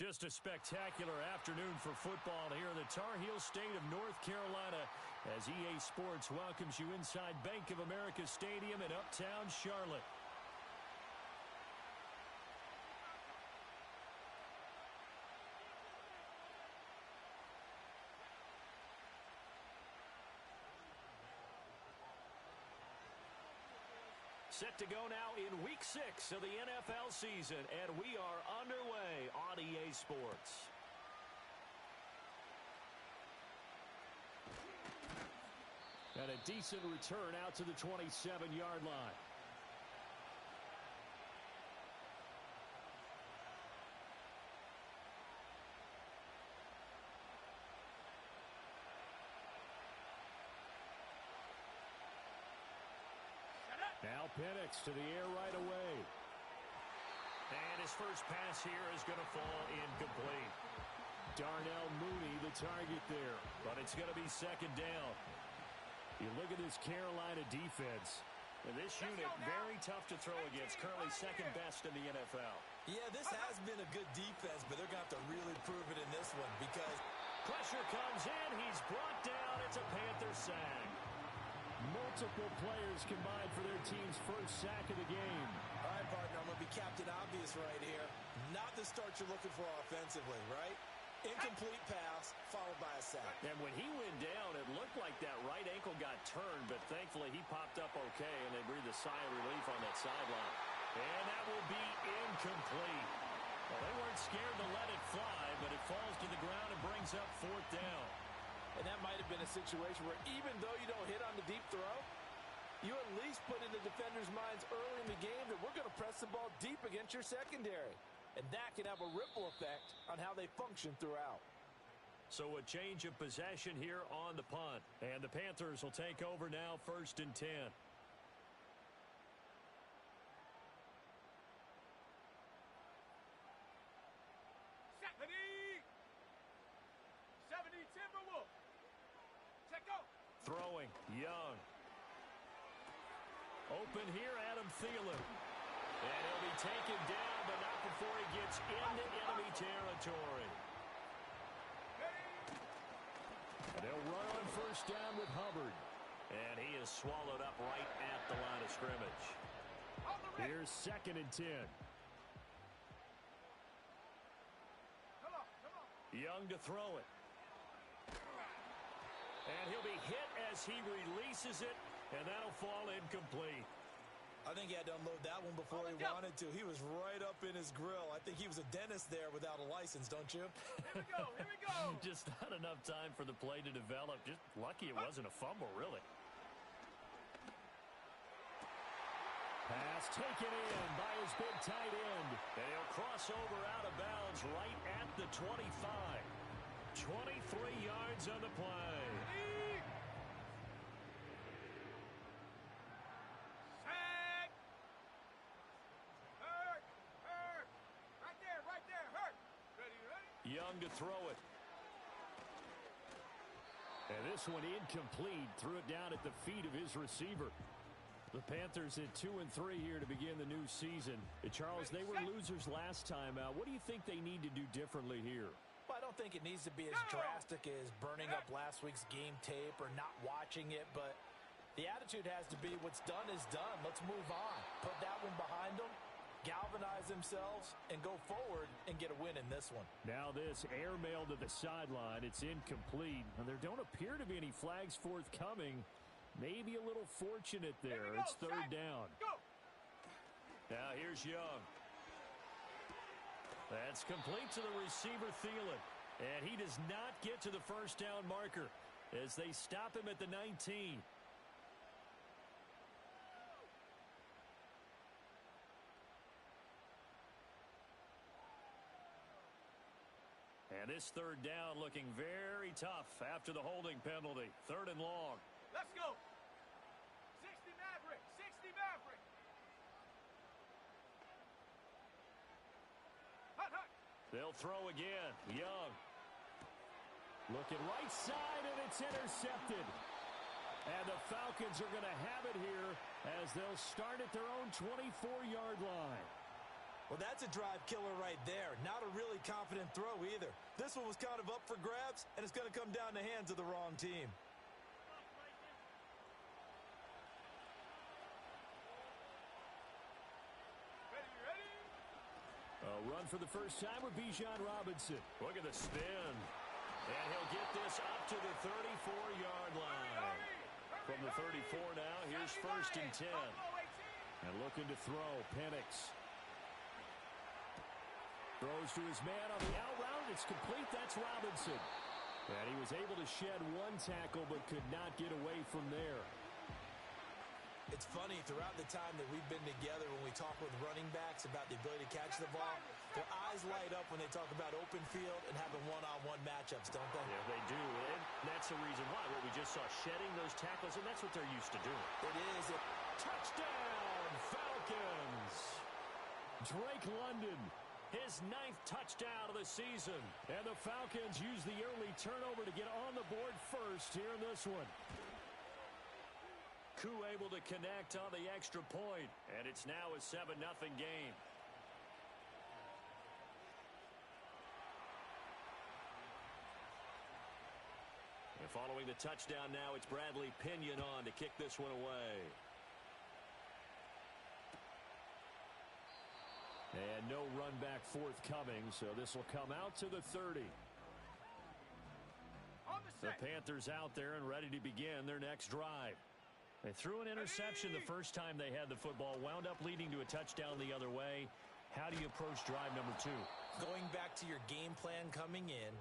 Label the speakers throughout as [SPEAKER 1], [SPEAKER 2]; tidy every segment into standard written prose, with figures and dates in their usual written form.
[SPEAKER 1] Just a spectacular afternoon for football here in the Tar Heel state of North Carolina as EA Sports welcomes you inside Bank of America Stadium in Uptown Charlotte. Set to go now in Week 6 of the NFL season, and we are underway on EA Sports. And a decent return out to the 27-yard line. Now Penix to the air right away. And his first pass here is going to fall incomplete. Darnell Mooney the target there, but it's going to be second down. You look at this Carolina defense. And this unit, very tough to throw against, currently second best in the NFL.
[SPEAKER 2] Yeah, this has been a good defense, but they're going to have to really prove it in this one because
[SPEAKER 1] pressure comes in. He's brought down. It's a Panther sack. Multiple players combined for their team's first sack of the game.
[SPEAKER 2] All right, partner, I'm going to be Captain Obvious right here. Not the start you're looking for offensively, right? Incomplete pass followed by a sack.
[SPEAKER 1] And when he went down, it looked like that right ankle got turned, but thankfully he popped up okay, and they breathed a sigh of relief on that sideline. And that will be incomplete. Well, they weren't scared to let it fly, but it falls to the ground and brings up fourth down.
[SPEAKER 3] And that might have been a situation where even though you don't hit on the deep throw, you at least put in the defenders' minds early in the game that we're going to press the ball deep against your secondary. And that can have a ripple effect on how they function throughout.
[SPEAKER 1] So a change of possession here on the punt. And the Panthers will take over now, 1st and 10.
[SPEAKER 4] Timberwolf. Check out.
[SPEAKER 1] Throwing, Young. Open here, Adam Thielen. And he'll be taken down, but not before he gets into enemy territory. And they'll run on first down with Hubbard. And he is swallowed up right at the line of scrimmage. Here's 2nd and 10.
[SPEAKER 4] Come on.
[SPEAKER 1] Young to throw it. And he'll be hit as he releases it, and that'll fall incomplete.
[SPEAKER 2] I think he had to unload that one before he wanted to. He was right up in his grill. I think he was a dentist there without a license, don't you?
[SPEAKER 4] Here we go.
[SPEAKER 1] Just not enough time for the play to develop. Just lucky it wasn't a fumble, really. Pass taken in by his big tight end. And he'll cross over out of bounds right at the 25. 23 yards on the play.
[SPEAKER 4] Sack. Hurt. Right there. Hurt. Ready.
[SPEAKER 1] Young to throw it. And this one incomplete. Threw it down at the feet of his receiver. The Panthers at 2-3 here to begin the new season. Charles, they were losers last time out. What do you think they need to do differently here?
[SPEAKER 3] Well, I don't think it needs to be as drastic as burning up last week's game tape or not watching it, but the attitude has to be what's done is done. Let's move on. Put that one behind them, galvanize themselves, and go forward and get a win in this one.
[SPEAKER 1] Now this airmail to the sideline. It's incomplete. And there don't appear to be any flags forthcoming. Maybe a little fortunate there. It's 3rd down.
[SPEAKER 4] Go.
[SPEAKER 1] Now here's Young. That's complete to the receiver, Thielen. And he does not get to the first down marker as they stop him at the 19. And this 3rd down looking very tough after the holding penalty. 3rd and long.
[SPEAKER 4] Let's go. 60 Maverick. Hut.
[SPEAKER 1] They'll throw again. Young. Looking right side, and it's intercepted. And the Falcons are going to have it here as they'll start at their own 24-yard line.
[SPEAKER 2] Well, that's a drive killer right there. Not a really confident throw either. This one was kind of up for grabs, and it's going to come down the hands of the wrong team.
[SPEAKER 1] A run for the first time with Bijan Robinson. Look at the spin. And he'll get this up to the 34-yard line. From the 34 now, here's 1st and 10. And looking to throw, Penix. Throws to his man on the out route. It's complete. That's Robinson. And he was able to shed one tackle but could not get away from there.
[SPEAKER 2] It's funny, throughout the time that we've been together, when we talk with running backs about the ability to catch the ball, their eyes light up when they talk about open field and having one-on-one matchups, don't they?
[SPEAKER 1] Yeah, they do. And that's the reason why. What we just saw, shedding those tackles, and that's what they're used to doing.
[SPEAKER 2] It is.
[SPEAKER 1] Touchdown, Falcons! Drake London, his 9th touchdown of the season. And the Falcons use the early turnover to get on the board first here in this one. Koo able to connect on the extra point, and it's now a 7-0 game. And following the touchdown now, it's Bradley Pinion on to kick this one away. And no run back forthcoming, so this will come out to the 30. The Panthers out there and ready to begin their next drive. They threw an interception the first time they had the football, wound up leading to a touchdown the other way. How do you approach drive number 2?
[SPEAKER 2] Going back to your game plan coming in,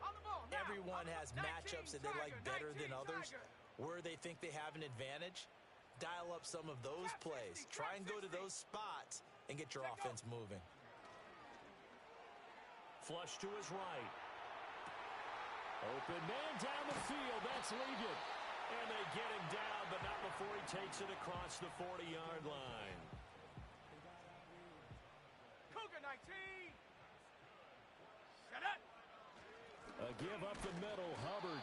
[SPEAKER 2] everyone has matchups that they like better than others, where they think they have an advantage. Dial up some of those plays. Try and go to those spots and get your offense moving.
[SPEAKER 1] Flush to his right. Open man down the field. That's Ligon. And they get him down, but not before he takes it across the 40-yard line.
[SPEAKER 4] Cougar 19. Set up.
[SPEAKER 1] A give up the middle, Hubbard.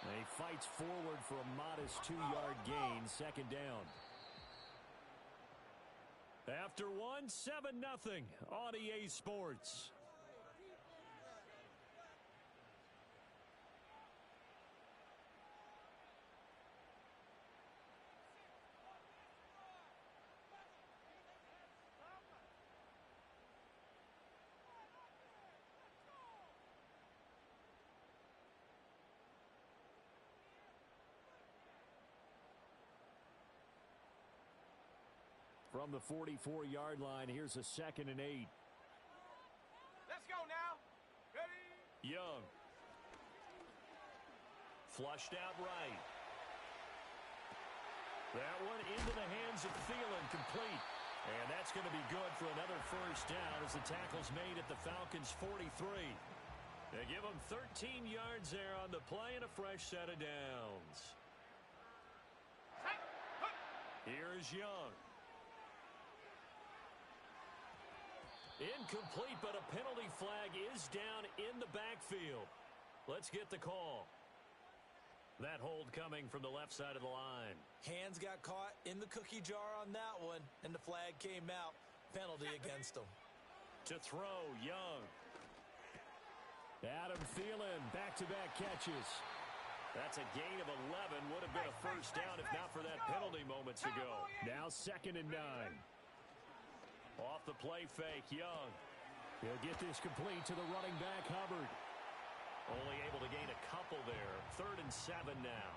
[SPEAKER 1] And he fights forward for a modest 2-yard gain, 2nd down. After one, 7-0 on EA Sports. From the 44-yard line, here's a 2nd and 8.
[SPEAKER 4] Let's go now. Ready?
[SPEAKER 1] Young. Flushed out right. That one into the hands of Thielen, complete. And that's going to be good for another 1st down as the tackle's made at the Falcons' 43. They give them 13 yards there on the play and a fresh set of downs. Here's Young. Incomplete, but a penalty flag is down in the backfield. Let's get the call. That hold coming from the left side of the line.
[SPEAKER 2] Hands got caught in the cookie jar on that one, and the flag came out. Penalty against him.
[SPEAKER 1] To throw, Young. Adam Thielen, back-to-back catches. That's a gain of 11. Would have been a 1st down if not for that penalty moments ago. Now 2nd and 9. Off the play fake, Young. He'll get this complete to the running back, Hubbard. Only able to gain a couple there. 3rd and 7 now.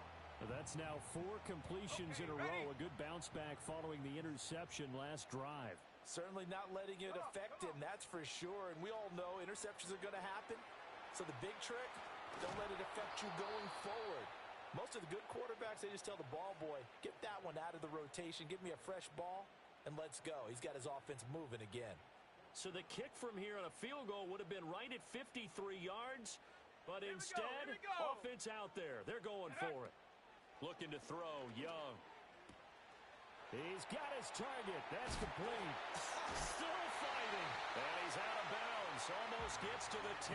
[SPEAKER 1] That's now 4 completions in a row. A good bounce back following the interception last drive.
[SPEAKER 3] Certainly not letting it affect him, that's for sure. And we all know interceptions are going to happen. So the big trick, don't let it affect you going forward. Most of the good quarterbacks, they just tell the ball boy, get that one out of the rotation, give me a fresh ball, and let's go. He's got his offense moving again.
[SPEAKER 1] So the kick from here on a field goal would have been right at 53 yards, but instead, offense out there. They're going for it. Looking to throw, Young. He's got his target. That's complete. Still fighting. And he's out of bounds. Almost gets to the 10.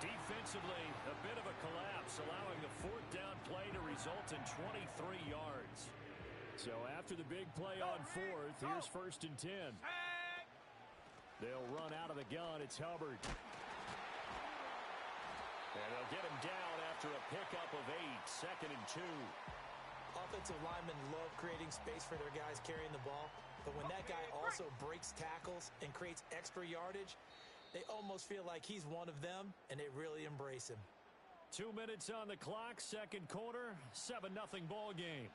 [SPEAKER 1] Defensively, a bit of a collapse, allowing the 4th down play to result in 23 yards. So after the big play on 4th, here's 1st and 10. They'll run out of the gun. It's Hubbard. And they'll get him down after a pickup of 8, 2nd and 2.
[SPEAKER 2] Offensive linemen love creating space for their guys carrying the ball. But when that guy also breaks tackles and creates extra yardage, they almost feel like he's one of them, and they really embrace him.
[SPEAKER 1] 2 minutes on the clock, second quarter, 7-0 ball game.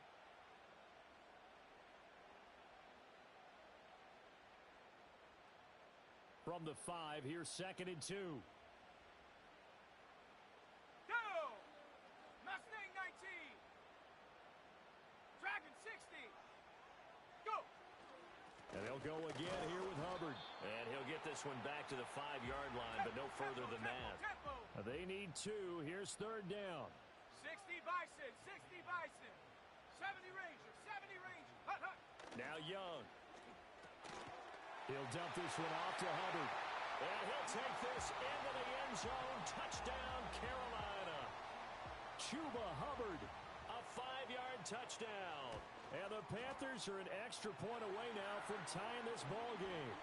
[SPEAKER 1] From the 5, here's 2nd and 2.
[SPEAKER 4] Go! Mustang 19. Dragon 60. Go!
[SPEAKER 1] And they'll go again here with Hubbard. And he'll get this one back to the 5-yard line, but no further than that. They need 2. Here's 3rd down.
[SPEAKER 4] 60 Bison, 60 Bison. 70 Ranger, 70 Ranger. Hut, hut.
[SPEAKER 1] Now Young. He'll dump this one off to Hubbard. And he'll take this into the end zone. Touchdown, Carolina. Chuba Hubbard, a 5-yard touchdown. And the Panthers are an extra point away now from tying this ball game.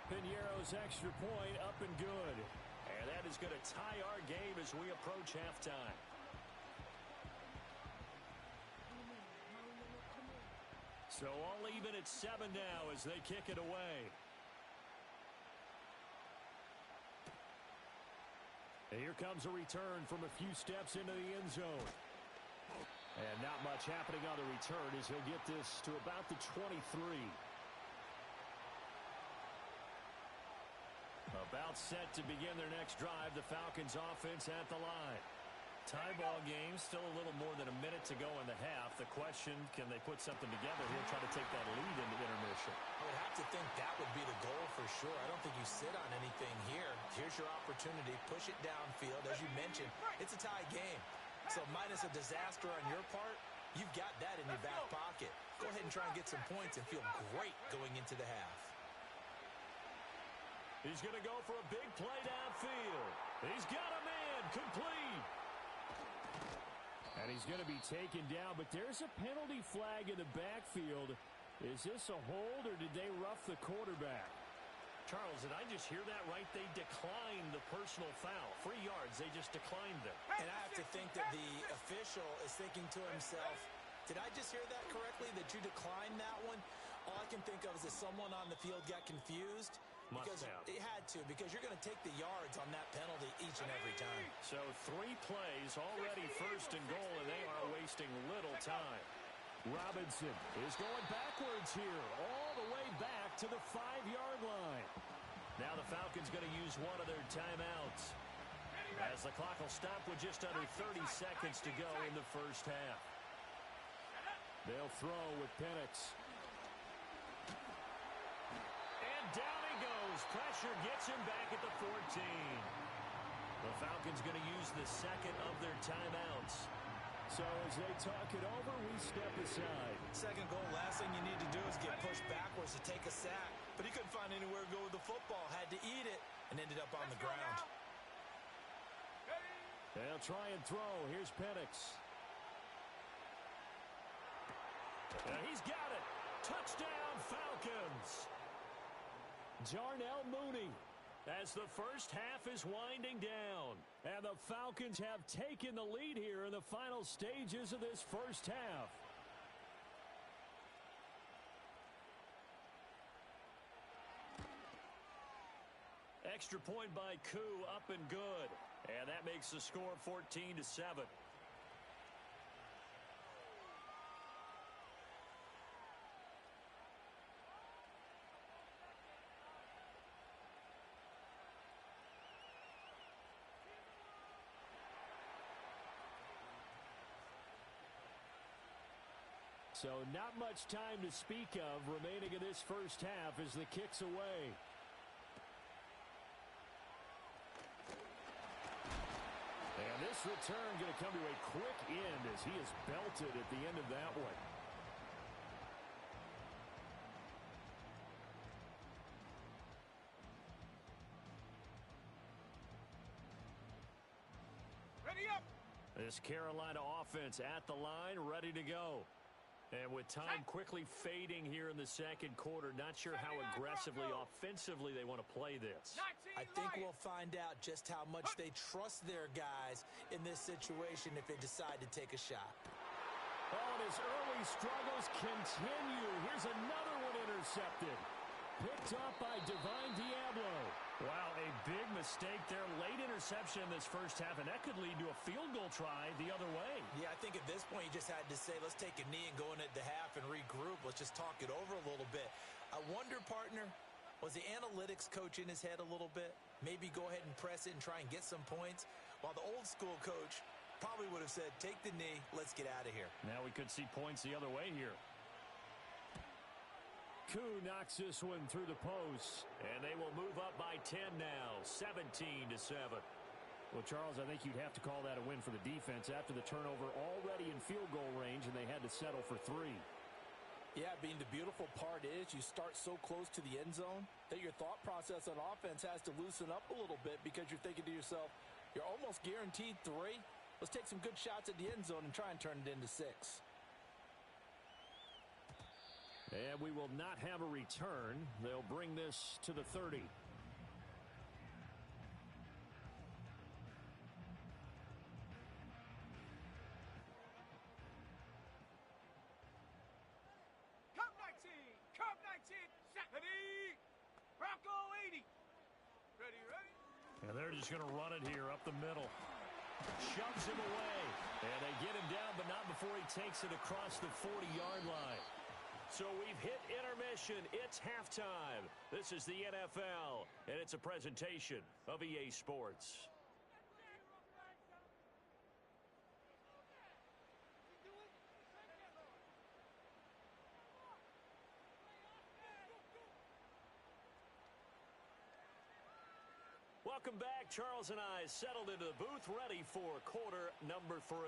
[SPEAKER 1] Piñeiro's extra point up and good. And that is going to tie our game as we approach halftime. So all even at 7 now as they kick it away. And here comes a return from a few steps into the end zone. And not much happening on the return as he'll get this to about the 23. About set to begin their next drive, the Falcons offense at the line. Tie ball game, still a little more than a minute to go in the half. The question, can they put something together here, try to take that lead into intermission?
[SPEAKER 2] I would have to think that would be the goal for sure. I don't think you sit on anything here. Here's your opportunity. Push it downfield. As you mentioned, it's a tie game. So minus a disaster on your part, you've got that in your back pocket. Go ahead and try and get some points and feel great going into the half.
[SPEAKER 1] He's going to go for a big play downfield. He's got a man complete. And he's going to be taken down, but there's a penalty flag in the backfield. Is this a hold, or did they rough the quarterback?
[SPEAKER 2] Charles, did I just hear that right? They declined the personal foul. 3 yards, they just declined them. And I have to think that the official is thinking to himself, did I just hear that correctly, that you declined that one? All I can think of is that someone on the field got confused. Because it had to, because you're going to take the yards on that penalty each and every time.
[SPEAKER 1] So 3 plays, already 1st and goal, and they are wasting little time. Robinson is going backwards here, all the way back to the 5-yard line. Now the Falcons going to use one of their timeouts, as the clock will stop with just under 30 seconds to go in the first half. They'll throw with Penix. And down he goes. Pressure gets him back at the 14. The Falcons going to use the 2nd of their timeouts. So as they talk it over, we step aside.
[SPEAKER 2] 2nd goal, last thing you need to do is get pushed backwards to take a sack. But he couldn't find anywhere to go with the football. Had to eat it and ended up on the ground.
[SPEAKER 1] They'll try and throw. Here's Penix. And he's got it. Touchdown, Falcons. Darnell Mooney, as the first half is winding down. And the Falcons have taken the lead here in the final stages of this first half. Extra point by Koo, up and good. And that makes the score 14-7. So not much time to speak of remaining in this first half as the kick's away. And this return going to come to a quick end as he is belted at the end of that one.
[SPEAKER 4] Ready up.
[SPEAKER 1] This Carolina offense at the line, ready to go. And with time quickly fading here in the second quarter, not sure how aggressively, offensively they want to play this.
[SPEAKER 2] I think we'll find out just how much they trust their guys in this situation if they decide to take a shot.
[SPEAKER 1] Oh, and his early struggles continue. Here's another one intercepted. Picked up by Divine Diablo. Wow, a big mistake there. Late interception in this first half, and that could lead to a field goal try the other way.
[SPEAKER 2] Yeah, I think at this point you just had to say, let's take a knee and go into the half and regroup. Let's just talk it over a little bit. I wonder, partner, was the analytics coach in his head a little bit? Maybe go ahead and press it and try and get some points? While the old school coach probably would have said, take the knee, let's get out of here.
[SPEAKER 1] Now we could see points the other way here. Koo knocks this one through the post, and they will move up by 10 now, 17-7. Well, Charles, I think you'd have to call that a win for the defense after the turnover already in field goal range, and they had to settle for 3.
[SPEAKER 3] Yeah, Bean, the beautiful part is you start so close to the end zone that your thought process on offense has to loosen up a little bit because you're thinking to yourself, you're almost guaranteed 3. Let's take some good shots at the end zone and try and turn it into 6.
[SPEAKER 1] And we will not have a return. They'll bring this to the 30.
[SPEAKER 4] Cup 19, Cup 19, set, ready, Bronco 80. Ready, ready.
[SPEAKER 1] And they're just going to run it here up the middle. Shoves him away. And they get him down, but not before he takes it across the 40-yard line. So we've hit intermission. It's halftime. This is the NFL, and it's a presentation of EA Sports. Welcome back. Charles and I settled into the booth, ready for quarter number 3.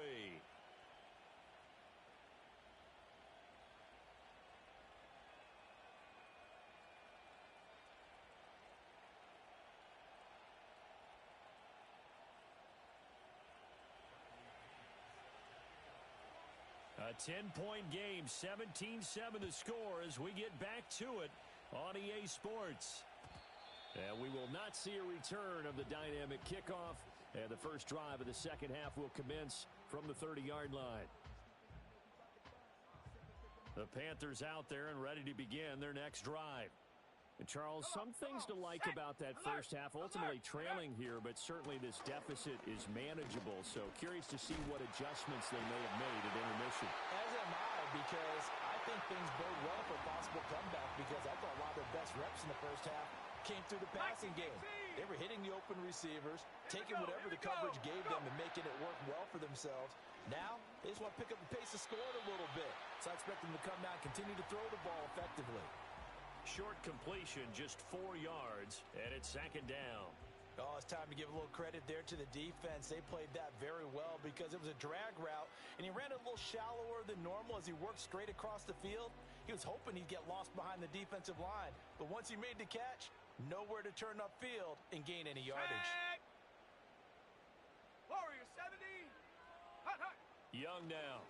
[SPEAKER 1] A 10-point game, 17-7 the score as we get back to it on EA Sports. And we will not see a return of the dynamic kickoff. And the first drive of the second half will commence from the 30-yard line. The Panthers out there and ready to begin their next drive. And Charles, some things to like about that first half, ultimately trailing here, but certainly this deficit is manageable. So curious to see what adjustments they may have made at intermission.
[SPEAKER 3] As am I, because I think things bode well for a possible comeback because I thought a lot of their best reps in the first half came through the passing game. They were hitting the open receivers, taking whatever the coverage gave them and making it work well for themselves. Now, they just want to pick up the pace of scoring a little bit. So I expect them to come out and continue to throw the ball effectively.
[SPEAKER 1] Short completion, just 4 yards, and it's second down.
[SPEAKER 3] Oh, it's time to give a little credit there to the defense. They played that very well because it was a drag route, and he ran it a little shallower than normal as he worked straight across the field. He was hoping he'd get lost behind the defensive line, but once he made the catch, nowhere to turn upfield and gain any yardage.
[SPEAKER 4] Warrior 70. Hut, hut.
[SPEAKER 1] Young now.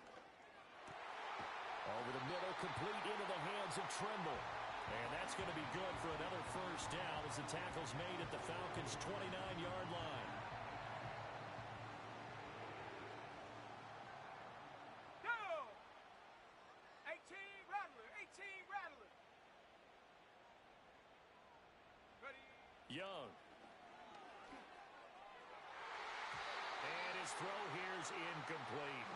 [SPEAKER 1] Over the middle, complete into the hands of Trimble. And that's going to be good for another first down as the tackle's made at the Falcons' 29-yard line.
[SPEAKER 4] Go! 18 Rattler, 18 Rattler. Ready.
[SPEAKER 1] Young. And his throw here's incomplete.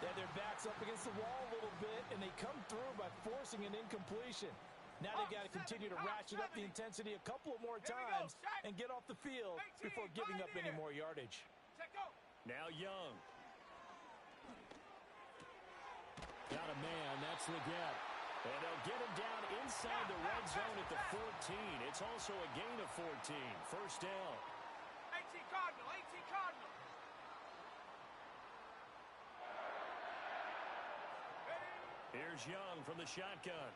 [SPEAKER 3] Yeah, their back's up against the wall a little bit, and they come through by forcing an incompletion. Now they've got to continue to ratchet up the intensity a couple of more times and get off the field before giving up any more yardage.
[SPEAKER 1] Now Young. Got a man, that's Leggett. And they'll get him down inside the red zone at the 14. It's also a gain of 14. First down.
[SPEAKER 4] 18 Cardinal, 18 Cardinal.
[SPEAKER 1] Here's Young from the shotgun.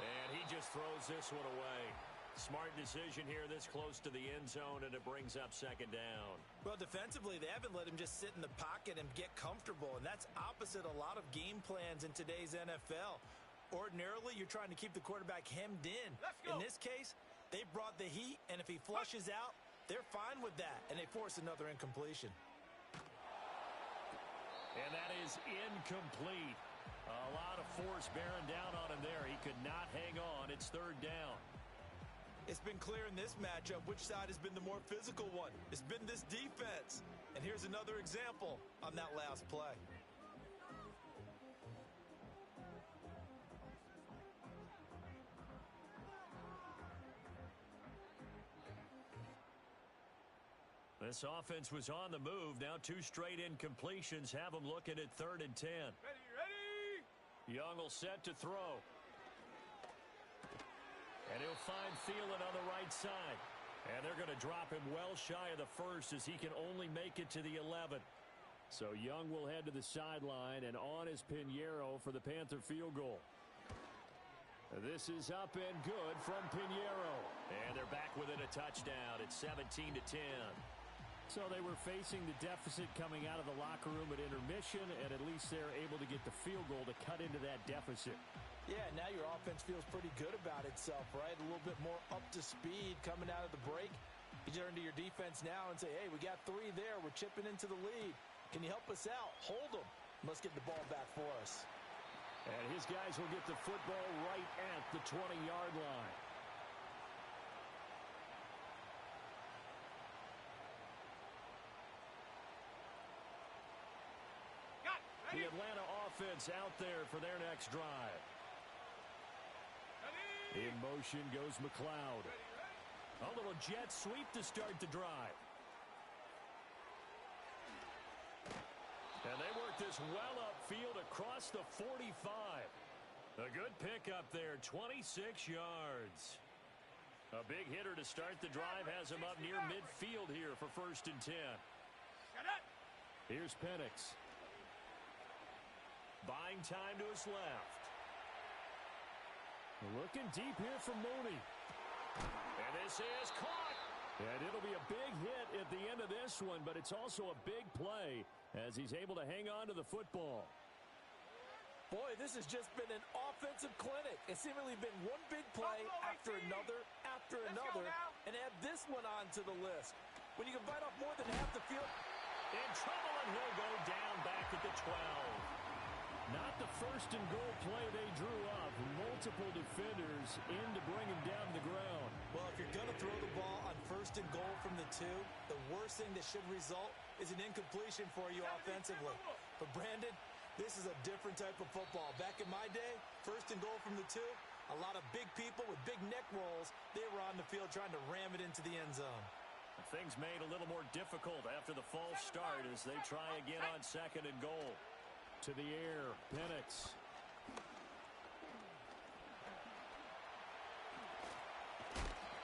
[SPEAKER 1] And he just throws this one away. Smart decision here this close to the end zone, and it brings up second down.
[SPEAKER 2] Well, defensively, they haven't let him just sit in the pocket and get comfortable, and that's opposite a lot of game plans in today's NFL. Ordinarily, you're trying to keep the quarterback hemmed in. In this case, they brought the heat, and if he flushes out, they're fine with that, and they force another incompletion.
[SPEAKER 1] And that is incomplete. A lot of force bearing down on him there. He could not hang on. It's third down.
[SPEAKER 2] It's been clear in this matchup which side has been the more physical one. It's been this defense. And here's another example on that last play.
[SPEAKER 1] This offense was on the move. Now 2 straight incompletions have them looking at 3rd and 10.
[SPEAKER 4] Ready.
[SPEAKER 1] Young will set to throw. And he'll find Thielen on the right side. And they're going to drop him well shy of the first as he can only make it to the 11. So Young will head to the sideline, and on is Pinheiro for the Panther field goal. This is up and good from Pinheiro. And they're back within a touchdown. It's 17-10. So they were facing the deficit coming out of the locker room at intermission, and at least they're able to get the field goal to cut into that deficit.
[SPEAKER 2] Yeah, now your offense feels pretty good about itself, right? A little bit more up to speed coming out of the break. You turn to your defense now and say, hey, we got 3 there. We're chipping into the lead. Can you help us out? Hold them. Let's get the ball back for us.
[SPEAKER 1] And his guys will get the football right at the 20-yard line. The Atlanta offense out there for their next drive. In motion goes McLeod. A little jet sweep to start the drive. And they work this well upfield across the 45. A good pickup there, 26 yards. A big hitter to start the drive has him up near midfield here for 1st and 10. Here's Penix. Buying time to his left. Looking deep here for Mooney. And this is caught. And it'll be a big hit at the end of this one, but it's also a big play as he's able to hang on to the football.
[SPEAKER 3] Boy, this has just been an offensive clinic. It's seemingly been one big play after another, and add this one on to the list. When you can bite off more than half the field.
[SPEAKER 1] In trouble, and he'll go down back at the 12. Not the 1st and goal play they drew up. Multiple defenders in to bring him down to the ground.
[SPEAKER 2] Well, if you're going to throw the ball on 1st and goal from the 2, the worst thing that should result is an incompletion for you offensively. But Brandon, this is a different type of football. Back in my day, 1st and goal from the 2, a lot of big people with big neck rolls, they were on the field trying to ram it into the end zone.
[SPEAKER 1] Things made a little more difficult after the false start as they try again on 2nd and goal. To the air, Penix.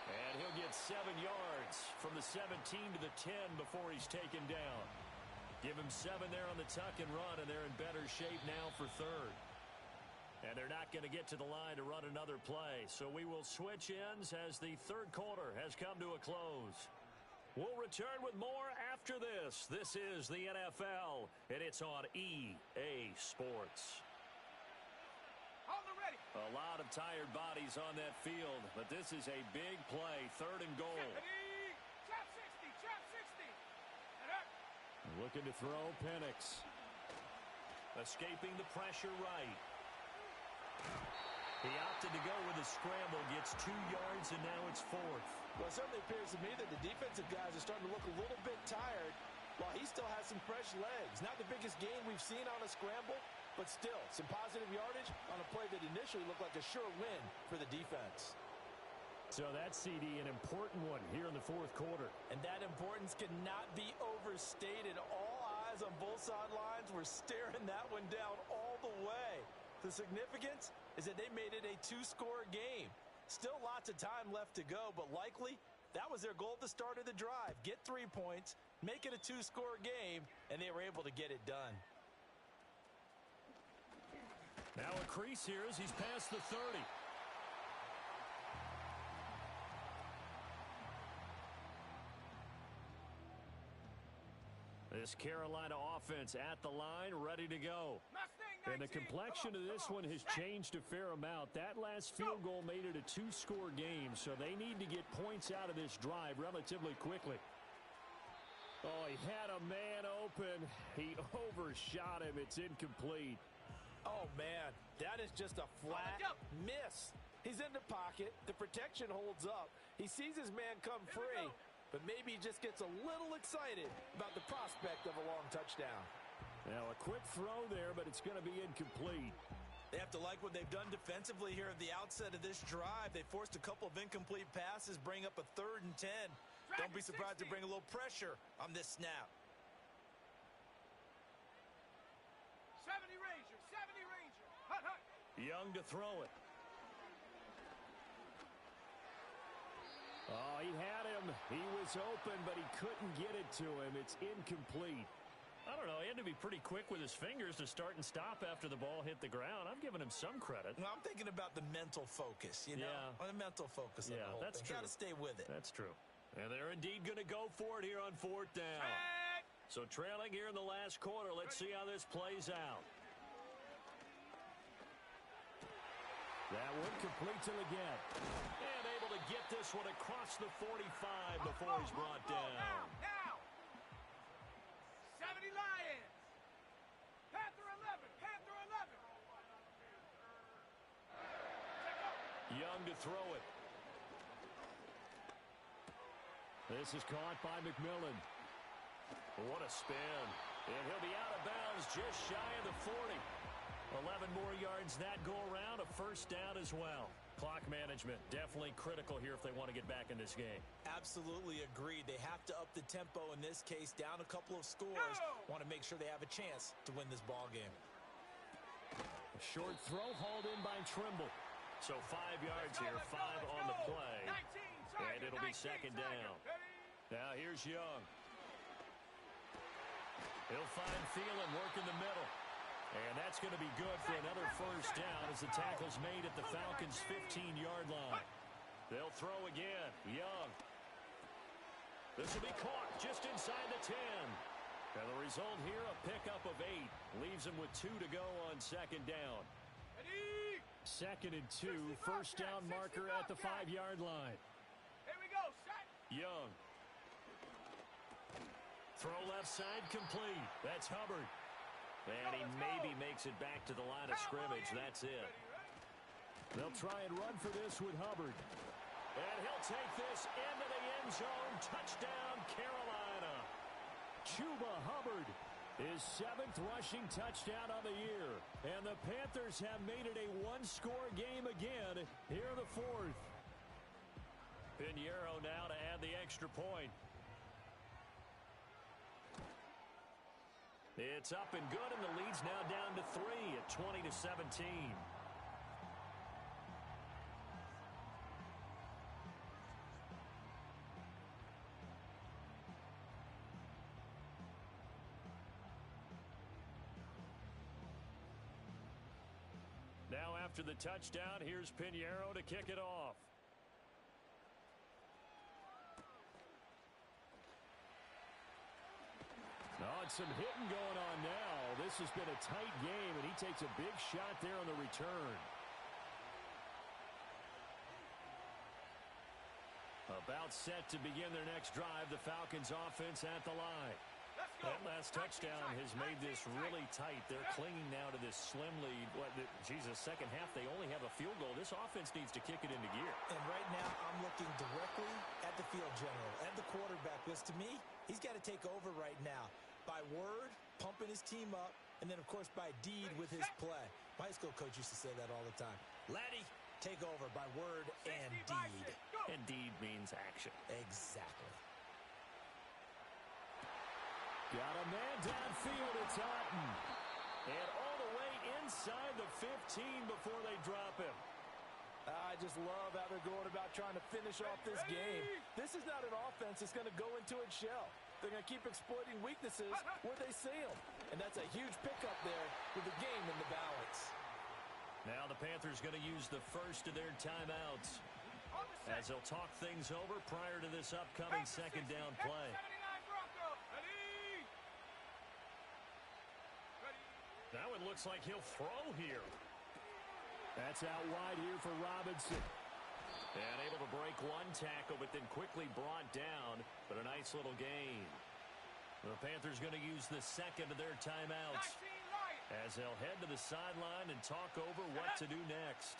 [SPEAKER 1] And he'll get 7 yards from the 17 to the 10 before he's taken down. Give him 7 there on the tuck and run, and they're in better shape now for 3rd. And they're not going to get to the line to run another play, so we will switch ends as the 3rd quarter has come to a close. We'll return with more after this. This is the NFL, and it's on EA Sports.
[SPEAKER 4] On the ready.
[SPEAKER 1] A lot of tired bodies on that field, but this is a big play, 3rd and goal.
[SPEAKER 4] Trap 60. And up.
[SPEAKER 1] Looking to throw, Penix. Escaping the pressure right. He opted to go with a scramble, gets 2 yards, and now it's 4th.
[SPEAKER 3] Well, it certainly appears to me that the defensive guys are starting to look a little bit tired while he still has some fresh legs. Not the biggest gain we've seen on a scramble, but still some positive yardage on a play that initially looked like a sure win for the defense.
[SPEAKER 1] So that's, CD, an important one here in the 4th quarter.
[SPEAKER 3] And that importance cannot be overstated. All eyes on both sidelines were staring that one down all the way. The significance is that they made it a 2-score game. Still lots of time left to go, but likely that was their goal at the start of the drive. Get 3 points, make it a 2-score game, and they were able to get it done.
[SPEAKER 1] Now a crease here as he's past the 30. This Carolina offense at the line, ready to go. And the complexion of this one has changed a fair amount. That last field goal made it a two-score game, so they need to get points out of this drive relatively quickly. Oh, he had a man open. He overshot him. It's incomplete.
[SPEAKER 3] Oh, man, that is just a flat miss. He's in the pocket. The protection holds up. He sees his man come free, but maybe he just gets a little excited about the prospect of a long touchdown.
[SPEAKER 1] Now, a quick throw there, but it's going to be incomplete.
[SPEAKER 2] They have to like what they've done defensively here at the outset of this drive. They forced a couple of incomplete passes, bring up a 3rd and 10. Don't be surprised to bring a little pressure on this snap.
[SPEAKER 4] 70 Ranger, 70 Ranger. Hut, hut.
[SPEAKER 1] Young to throw it. Oh, he had him. He was open, but he couldn't get it to him. It's incomplete. I don't know. He had to be pretty quick with his fingers to start and stop after the ball hit the ground. I'm giving him some credit.
[SPEAKER 2] Well, I'm thinking about the mental focus, you know?
[SPEAKER 1] Yeah.
[SPEAKER 2] On the mental focus of the whole
[SPEAKER 1] that's
[SPEAKER 2] thing.
[SPEAKER 1] true.
[SPEAKER 2] Got to stay with it.
[SPEAKER 1] That's true. And they're indeed going to go for it here on 4th down. So trailing here in the last quarter. Let's see how this plays out. That one complete to the get. And able to get this one across the 45 before he's brought down.
[SPEAKER 4] Now. 70 Lions. Panther 11. Panther 11.
[SPEAKER 1] Young to throw it. This is caught by McMillan. What a spin. And he'll be out of bounds just shy of the 40. 11 more yards that go around, a 1st down as well. Clock management, definitely critical here if they want to get back in this game.
[SPEAKER 2] Absolutely agreed. They have to up the tempo in this case, down a couple of scores. Want to make sure they have a chance to win this ball game.
[SPEAKER 1] A short throw hauled in by Trimble. So 5 yards here, 5 on the play. And it'll be 2nd down. Now here's Young. He'll find Thielen working the middle. And that's going to be good for another 1st down as the tackle's made at the Falcons' 15-yard line. They'll throw again. Young. This will be caught just inside the 10. And the result here, a pickup of 8. Leaves him with 2 to go on 2nd down. 2nd and 2, 1st down marker at the 5-yard line.
[SPEAKER 4] Here we go, set.
[SPEAKER 1] Young. Throw left side complete. That's Hubbard. And he maybe makes it back to the line of scrimmage. That's it. They'll try and run for this with Hubbard. And he'll take this into the end zone. Touchdown, Carolina. Chuba Hubbard, his 7th rushing touchdown of the year. And the Panthers have made it a one-score game again here in the 4th. Pinheiro now to add the extra point. It's up and good, and the lead's now down to 3 at 20-17. Now after the touchdown, here's Pinheiro to kick it off. Oh, and some hitting going on now. This has been a tight game, and he takes a big shot there on the return. About set to begin their next drive, the Falcons offense at the line. That last touchdown has made this really tight. They're clinging now to this slim lead. Second half, they only have a field goal. This offense needs to kick it into gear.
[SPEAKER 2] And right now, I'm looking directly at the field general, at the quarterback, because to me, he's got to take over right now. By word, pumping his team up, and then, of course, by deed with his play. My high school coach used to say that all the time. Laddie, take over by word and deed.
[SPEAKER 1] And deed means action.
[SPEAKER 2] Exactly.
[SPEAKER 1] Got a man downfield. It's Otten. And all the way inside the 15 before they drop him.
[SPEAKER 3] I just love how they're going about trying to finish off this game. This is not an offense that's going to go into its shell. They're going to keep exploiting weaknesses where they see them. And that's a huge pickup there with the game in the balance.
[SPEAKER 1] Now the Panthers going to use the first of their timeouts as they'll talk things over prior to this upcoming 2nd down play. looks like he'll throw here.
[SPEAKER 5] That's out wide here for Robinson.
[SPEAKER 1] And able to break one tackle, but then quickly brought down. But a nice little gain. The Panthers going to use the second of their timeouts as they'll head to the sideline and talk over what to do next.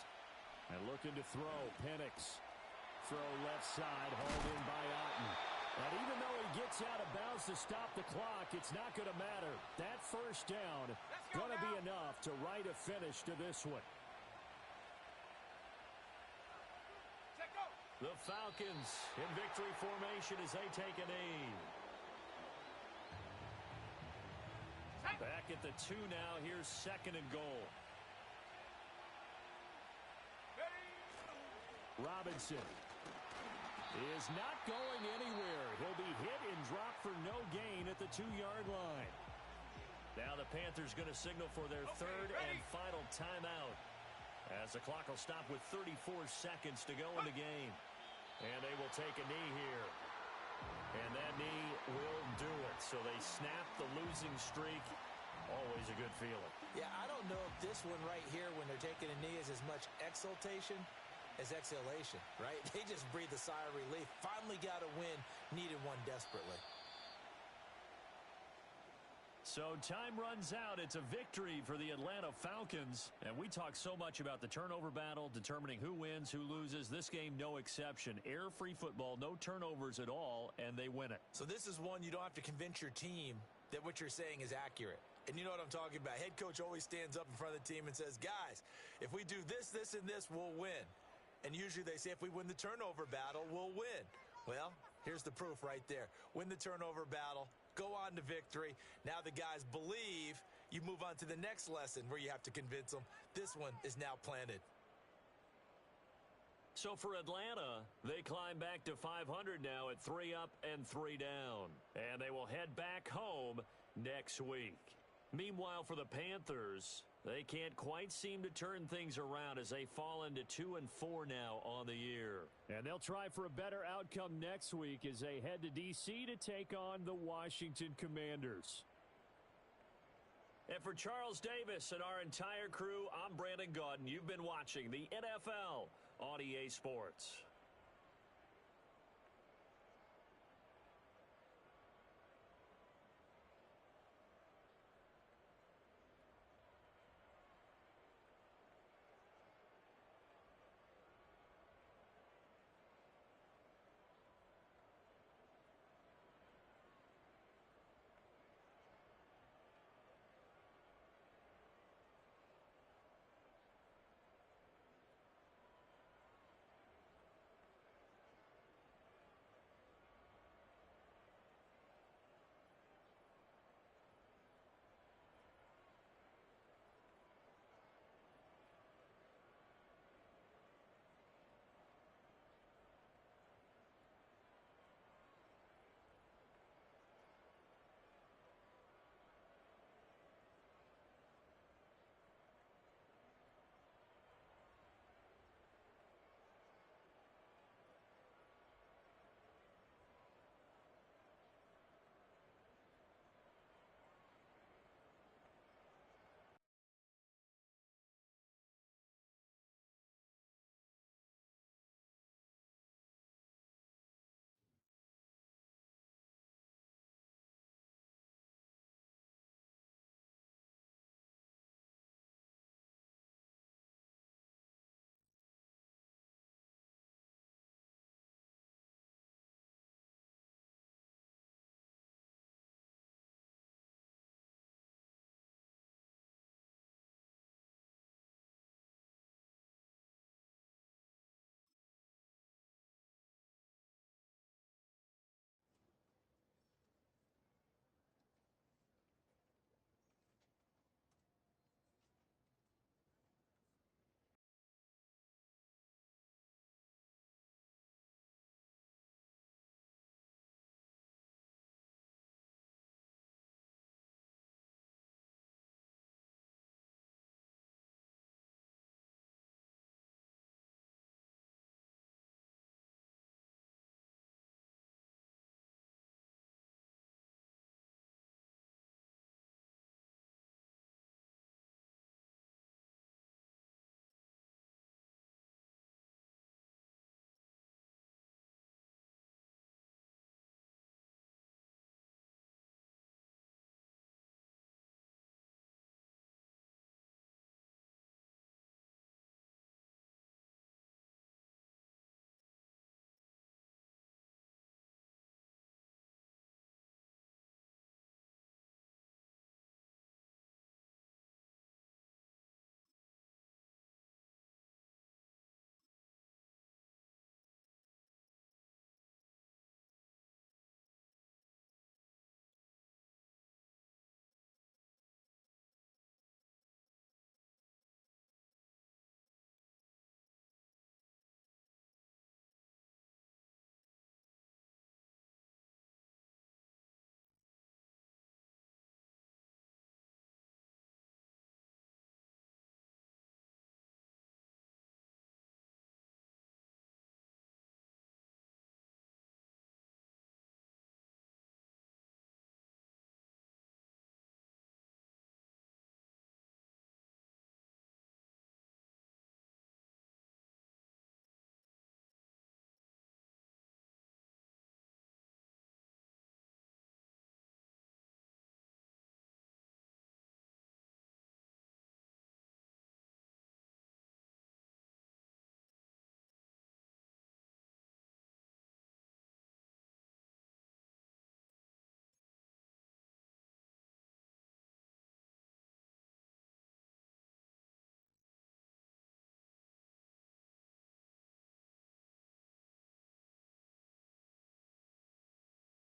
[SPEAKER 5] And looking to throw, Penix. Throw left side, hauled in by Otten. And even though he gets out of bounds to stop the clock, it's not going to matter. That first down going to be enough to write a finish to this one.
[SPEAKER 1] The Falcons in victory formation as they take a knee. Back at the 2 now. Here's second and goal.
[SPEAKER 5] Robinson is not going anywhere. He'll be hit and dropped for no gain at the 2-yard line.
[SPEAKER 1] Now the Panthers going to signal for their third and final timeout as the clock will stop with 34 seconds to go in the game. And they will take a knee here. And that knee will do it. So they snap the losing streak. Always a good feeling.
[SPEAKER 2] Yeah, I don't know if this one right here when they're taking a knee is as much exultation as exhalation, right? They just breathe a sigh of relief. Finally got a win. Needed one desperately.
[SPEAKER 5] So time runs out. It's a victory for the Atlanta Falcons. And we talk so much about the turnover battle, determining who wins, who loses. This game, no exception. Error-free football, no turnovers at all, and they win it.
[SPEAKER 2] So this is one you don't have to convince your team that what you're saying is accurate. And you know what I'm talking about. Head coach always stands up in front of the team and says, guys, if we do this, this, and this, we'll win. And usually they say if we win the turnover battle, we'll win. Well, here's the proof right there. Win the turnover battle, go on to victory. Now the guys believe. You move on to the next lesson where you have to convince them. This one is now planted.
[SPEAKER 1] So for Atlanta, they climb back to 500 now at 3 up and 3 down. And they will head back home next week. Meanwhile, for the Panthers, they can't quite seem to turn things around as they fall into 2-4 now on the year.
[SPEAKER 5] And they'll try for a better outcome next week as they head to D.C. to take on the Washington Commanders.
[SPEAKER 1] And for Charles Davis and our entire crew, I'm Brandon Gaudin. You've been watching the NFL on EA Sports.